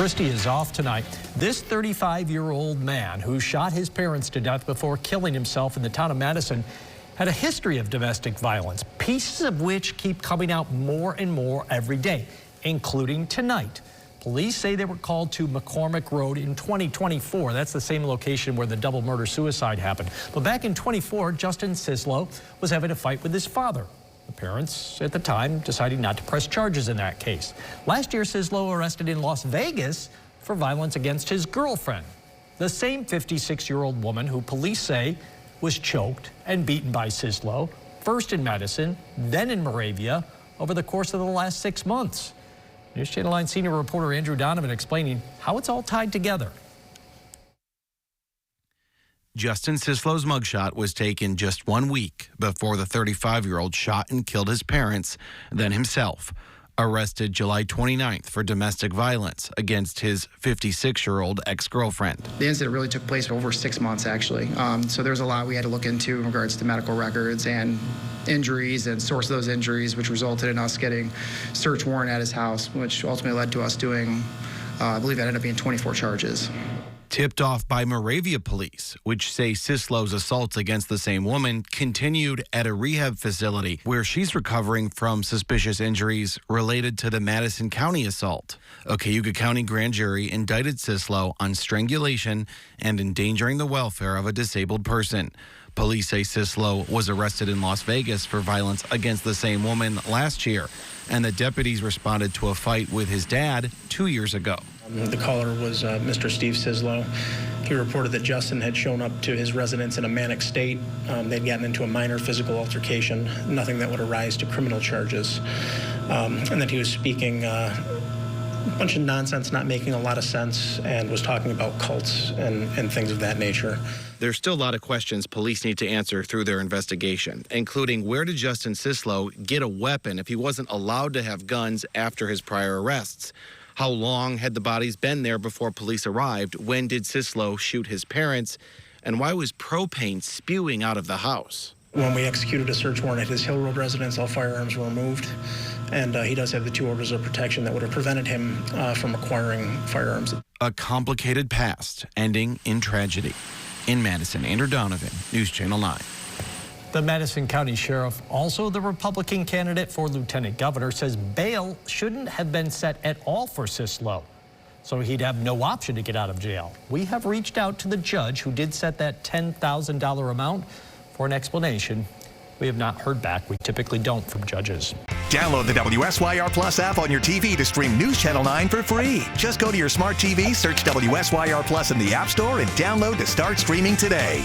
Christie is off tonight. This 35-year-old man who shot his parents to death before killing himself in the town of Madison had a history of domestic violence, pieces of which keep coming out more and more every day, including tonight. Police say they were called to McCormick Road in 2024. That's the same location where the double murder-suicide happened. But back in 24, Justin Sislo was having a fight with his father. The parents at the time decided not to press charges in that case. Last year, Sislo arrested in Las Vegas for violence against his girlfriend, the same 56-year-old woman who police say was choked and beaten by Sislo, first in Madison, then in Moravia, over the course of the last 6 months. News Channel 9 senior reporter Andrew Donovan explaining how it's all tied together. Justin Sislo's mugshot was taken just 1 week before the 35-year-old shot and killed his parents, then himself. Arrested July 29th for domestic violence against his 56-year-old ex-girlfriend. The incident really took place over 6 months, actually. So there's a lot we had to look into in regards to medical records and injuries and source of those injuries, which resulted in us getting search warrant at his house, which ultimately led to us doing, I believe that ended up being 24 charges. Tipped off by Moravia police, which say Sislo's assaults against the same woman continued at a rehab facility where she's recovering from suspicious injuries related to the Madison County assault. A Cayuga County grand jury indicted Sislo on strangulation and endangering the welfare of a disabled person. Police say Sislo was arrested in Las Vegas for violence against the same woman last year, and the deputies responded to a fight with his dad 2 years ago. The caller was Mr. Steve Sislo. He reported that Justin had shown up to his residence in a manic state. They'd gotten into a minor physical altercation, nothing that would arise to criminal charges, and that he was speaking a bunch of nonsense, not making a lot of sense, and was talking about cults and things of that nature. There's still a lot of questions police need to answer through their investigation, including where did Justin Sislo get a weapon if he wasn't allowed to have guns after his prior arrests? How long had the bodies been there before police arrived? When did Sislo shoot his parents? And why was propane spewing out of the house? When we executed a search warrant at his Hill Road residence, all firearms were removed, and he does have the 2 orders of protection that would have prevented him from acquiring firearms. A complicated past ending in tragedy. In Madison, Andrew Donovan, News Channel 9. The Madison County Sheriff, also the Republican candidate for Lieutenant Governor, says bail shouldn't have been set at all for Sislo, so he'd have no option to get out of jail. We have reached out to the judge who did set that $10,000 amount for an explanation. We have not heard back. We typically don't from judges. Download the WSYR Plus app on your TV to stream News Channel 9 for free. Just go to your smart TV, search WSYR Plus in the App Store, and download to start streaming today.